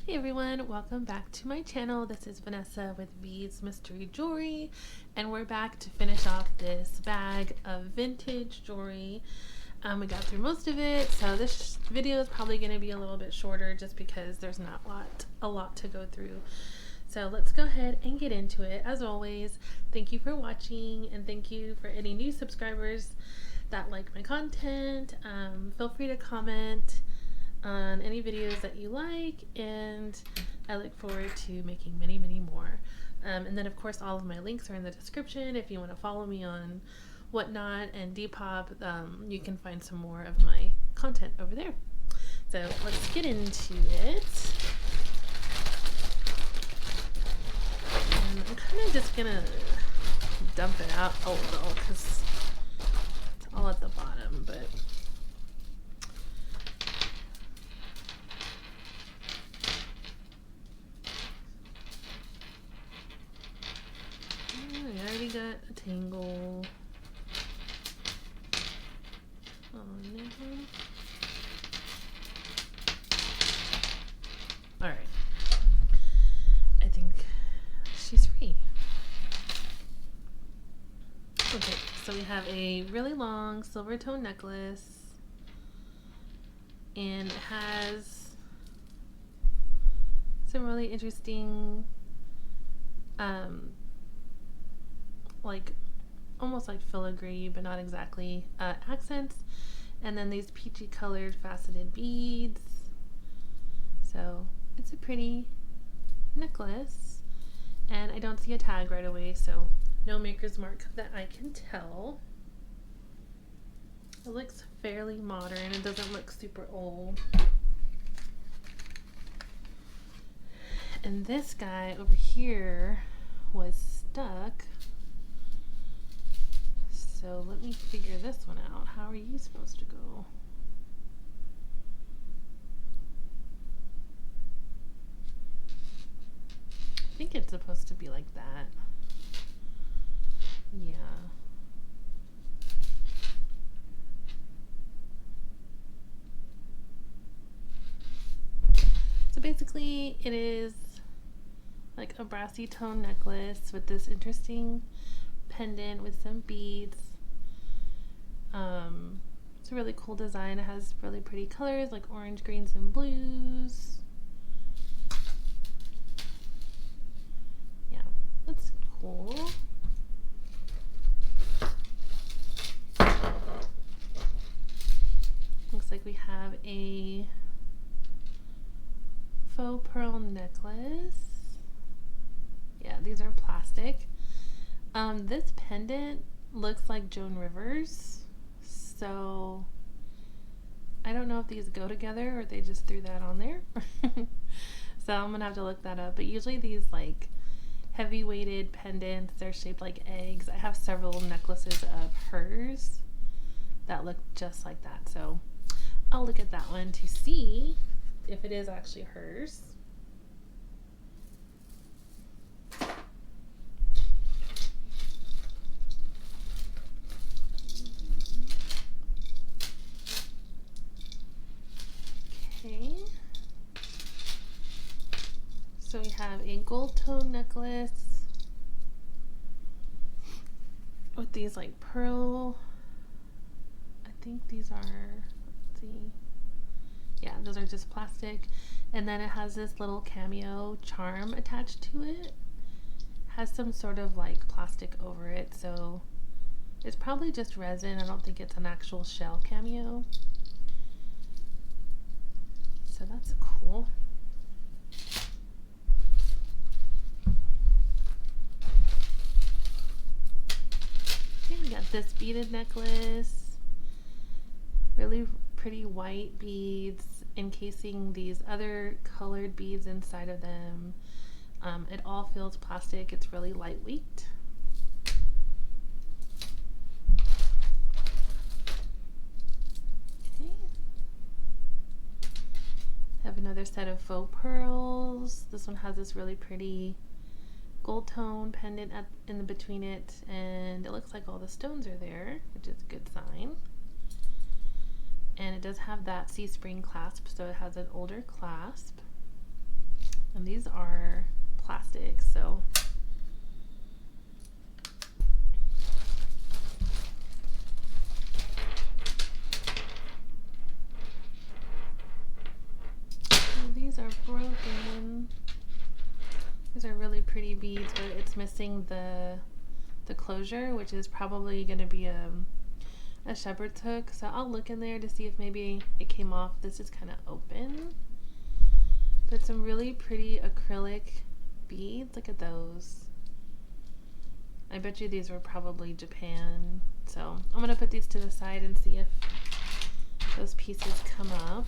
Hey everyone, welcome back to my channel. This is Vanessa with V's Mystery Jewelry, and we're back to finish off this bag of vintage jewelry. We got through most of it, so this video is probably going to be a little bit shorter just because there's not a lot to go through. So let's go ahead and get into it. As always, thank you for watching, and thank you for any new subscribers that like my content. Feel free to comment on any videos that you like, and I look forward to making many more. And then of course all of my links are in the description if you want to follow me on Whatnot and Depop. You can find some more of my content over there. So let's get into it. And I'm kind of just gonna dump it out a little because it's all at the bottom, but I already got a tangle. Oh no. Alright. I think she's free. Okay, so we have a really long silver tone necklace, and it has some really interesting like almost like filigree, but not exactly, accents, and then these peachy colored faceted beads. So it's a pretty necklace, and I don't see a tag right away, so no maker's mark that I can tell. It looks fairly modern. It doesn't look super old. And this guy over here was stuck. So let me figure this one out. How are you supposed to go? I think it's supposed to be like that. Yeah. So basically it is like a brassy tone necklace with this interesting pendant with some beads. It's a really cool design. It has really pretty colors like orange, greens, and blues. Yeah, that's cool. Looks like we have a faux pearl necklace. Yeah, these are plastic. This pendant looks like Joan Rivers, so I don't know if these go together or they just threw that on there. So I'm gonna have to look that up. But usually these like heavy weighted pendants, they're shaped like eggs. I have several necklaces of hers that look just like that, so I'll look at that one to see if it is actually hers. Okay. So we have a gold tone necklace with these like pearl, I think these are, let's see. Yeah, those are just plastic. And then it has this little cameo charm attached to it. Has some sort of like plastic over it, so it's probably just resin. I don't think it's an actual shell cameo. So that's cool. Okay, we got this beaded necklace. Really pretty white beads encasing these other colored beads inside of them. It all feels plastic. It's really lightweight. Okay. Have another set of faux pearls. This one has this really pretty gold tone pendant in between it, and it looks like all the stones are there, which is a good sign. And it does have that C-spring clasp, so it has an older clasp. And these are plastic, so these are broken. These are really pretty beads, but it's missing the closure, which is probably going to be a shepherd's hook. So I'll look in there to see if maybe it came off. This is kind of open, but some really pretty acrylic beads. Look at those. I bet you these were probably Japan. So I'm going to put these to the side and see if those pieces come up.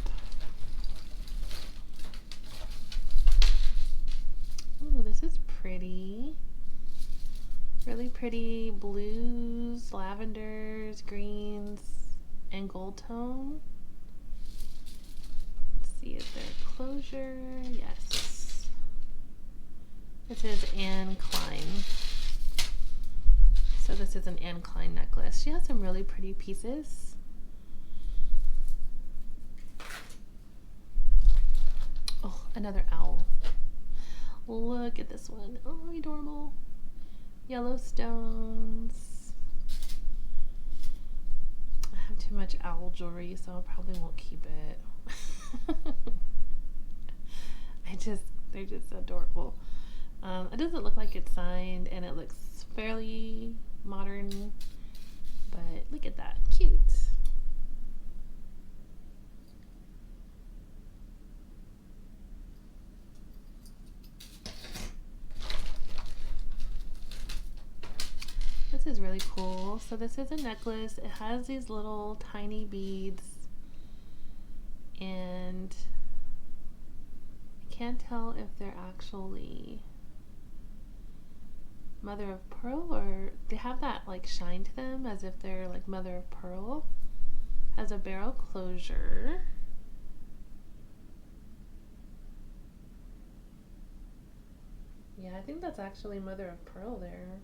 Ooh, this is pretty. Really pretty blues, lavenders, greens, and gold tone. Let's see, is there a closure? Yes. This is Anne Klein. So this is an Anne Klein necklace. She has some really pretty pieces. Oh, another owl. Look at this one. Oh, adorable. Yellow stones. I have too much owl jewelry, so I probably won't keep it. They're just adorable. It doesn't look like it's signed, and it looks fairly modern, but look at that. Cute. This is really cool. So this is a necklace. It has these little tiny beads, and I can't tell if they're actually mother of pearl, or they have that like shine to them as if they're like mother of pearl. Has a barrel closure. Yeah, I think that's actually mother of pearl there.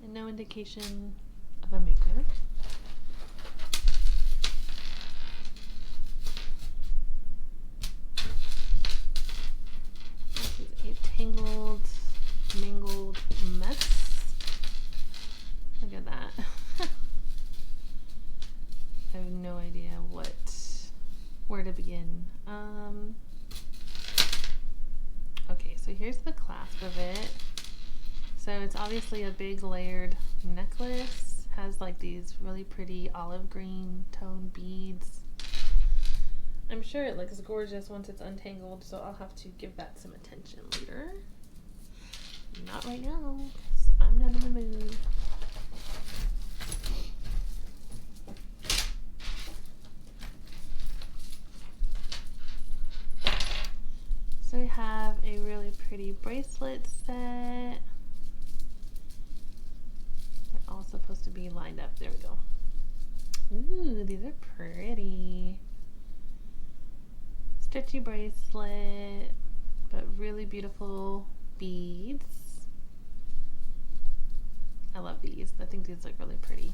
And no indication of a maker. This is a tangled, mingled mess. Look at that. I have no idea where to begin. Okay, so here's the clasp of it. So it's obviously a big layered necklace. Has like these really pretty olive green tone beads. I'm sure it looks gorgeous once it's untangled, so I'll have to give that some attention later. Not right now, 'cause I'm not in the mood. So we have a really pretty bracelet set. All supposed to be lined up. There we go. Ooh, these are pretty. Stretchy bracelet, but really beautiful beads. I love these. I think these look really pretty.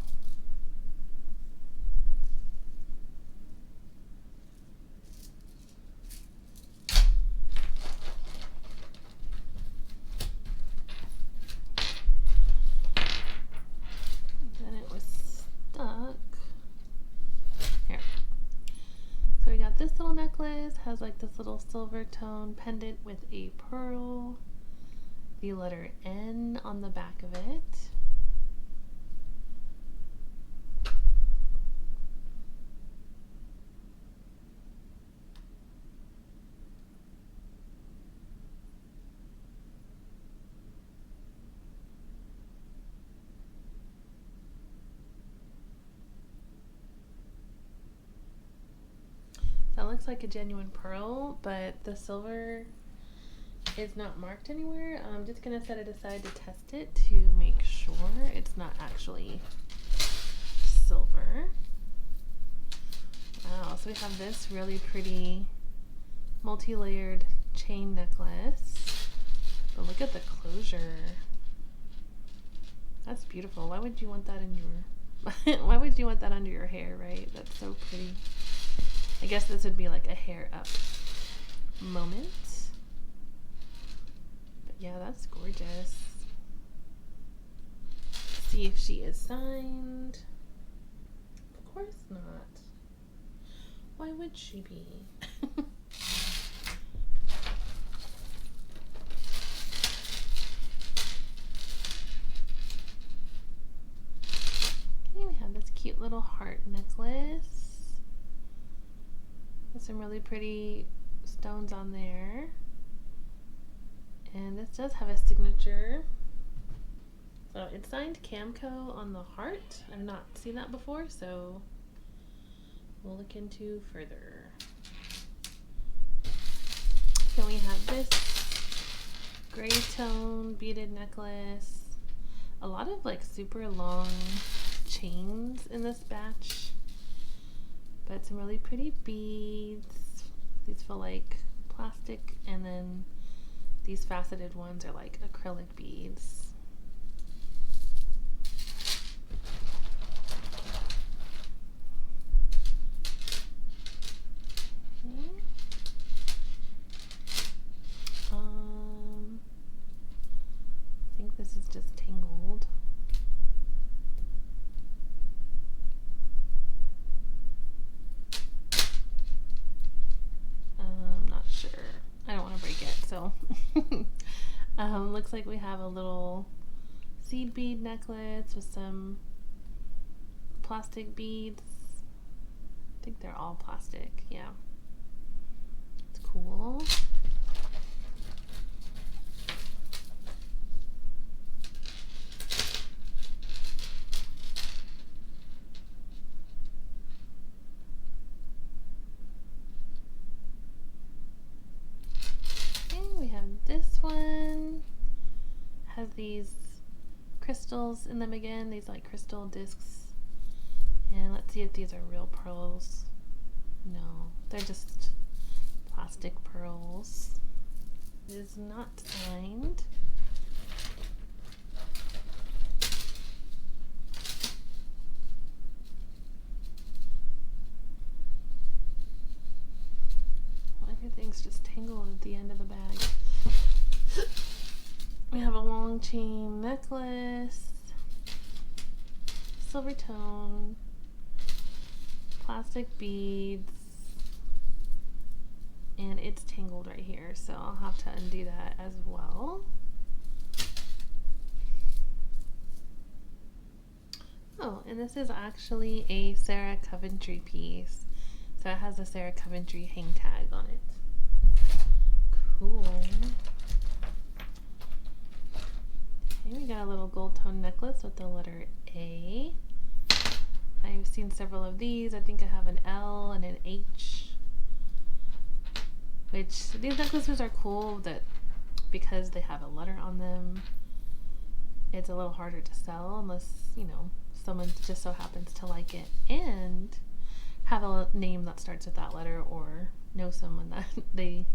This little necklace has like this little silver tone pendant with a pearl, the letter N on the back of it. That looks like a genuine pearl, but the silver is not marked anywhere. I'm just going to set it aside to test it to make sure it's not actually silver. Wow, so we have this really pretty multi-layered chain necklace. But look at the closure. That's beautiful. Why would you want that in your why would you want that under your hair, right? That's so pretty. I guess this would be like a hair up moment. But yeah, that's gorgeous. See if she is signed. Of course not. Why would she be? Okay, we have this cute little heart necklace with some really pretty stones on there. And this does have a signature. So it's signed Camco on the heart. I've not seen that before, so we'll look into further. So we have this gray tone beaded necklace. A lot of like super long chains in this batch, but some really pretty beads. These feel like plastic, and then these faceted ones are like acrylic beads. I think this is just tangled. I'm not sure. I don't want to break it, so. Looks like we have a little seed bead necklace with some plastic beads. I think they're all plastic, yeah. It's cool. We have this one. Has these crystals in them again, these like crystal discs. And let's see if these are real pearls. No, they're just plastic pearls. It is not signed. Everything's just tangled at the end of the bag. We have a long chain necklace, silver tone, plastic beads, and it's tangled right here, so I'll have to undo that as well. Oh, and this is actually a Sarah Coventry piece. So it has a Sarah Coventry hang tag on it. Cool. Okay, we got a little gold tone necklace with the letter A. I've seen several of these. I think I have an L and an H. Which, these necklaces are cool that because they have a letter on them, it's a little harder to sell unless, you know, someone just so happens to like it and have a name that starts with that letter, or know someone that they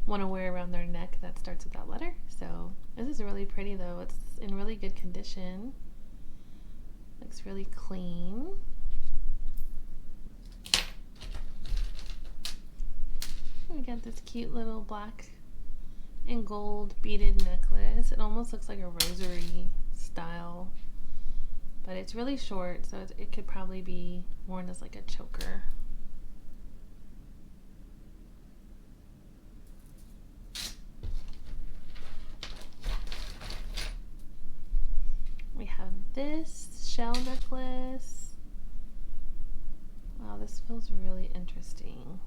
want to wear around their neck that starts with that letter. So this is really pretty though. It's in really good condition. Looks really clean. We got this cute little black and gold beaded necklace. It almost looks like a rosary style, but it's really short, so it could probably be worn as like a choker. We have this shell necklace. Wow, this feels really interesting.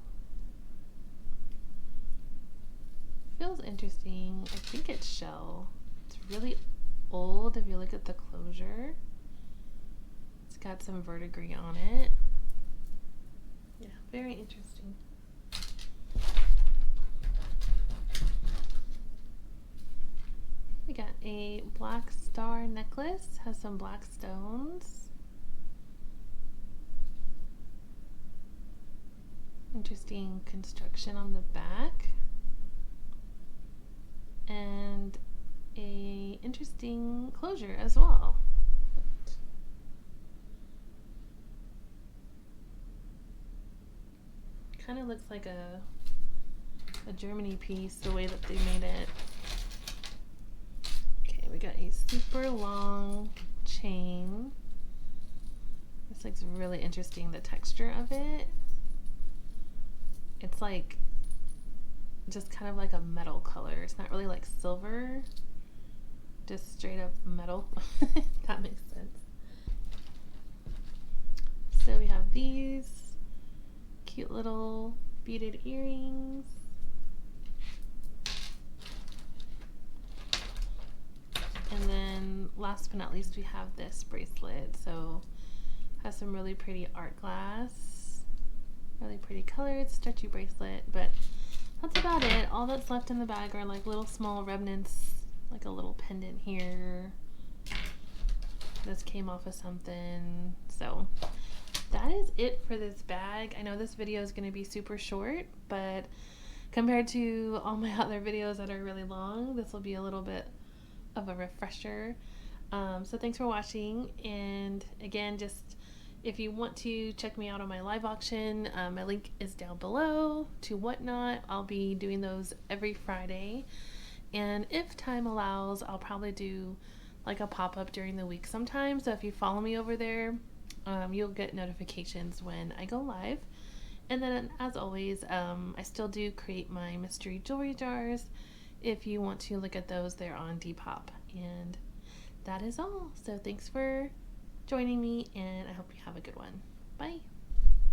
Feels interesting. I think it's shell. It's really old if you look at the closure. It's got some verdigris on it. Yeah, very interesting. We got a black star necklace, has some black stones. Interesting construction on the back. And a interesting closure as well. Kind of looks like a a Germany piece, the way that they made it. Okay, we got a super long chain. This looks really interesting, the texture of it. It's like just kind of like a metal color. It's not really like silver, just straight up metal. That makes sense. So we have these cute little beaded earrings. And then last but not least, we have this bracelet. So it has some really pretty art glass, really pretty colored stretchy bracelet, but that's about it. All that's left in the bag are like little small remnants, like a little pendant here. This came off of something. So that is it for this bag. I know this video is going to be super short, but compared to all my other videos that are really long, this will be a little bit of a refresher. So thanks for watching, and again, just if you want to check me out on my live auction, my link is down below to Whatnot. I'll be doing those every Friday, and if time allows, I'll probably do like a pop-up during the week sometime. So if you follow me over there, you'll get notifications when I go live. And then as always, I still do create my mystery jewelry jars. If you want to look at those, they're on Depop. And that is all. So thanks for joining me, and I hope you have a good one. Bye.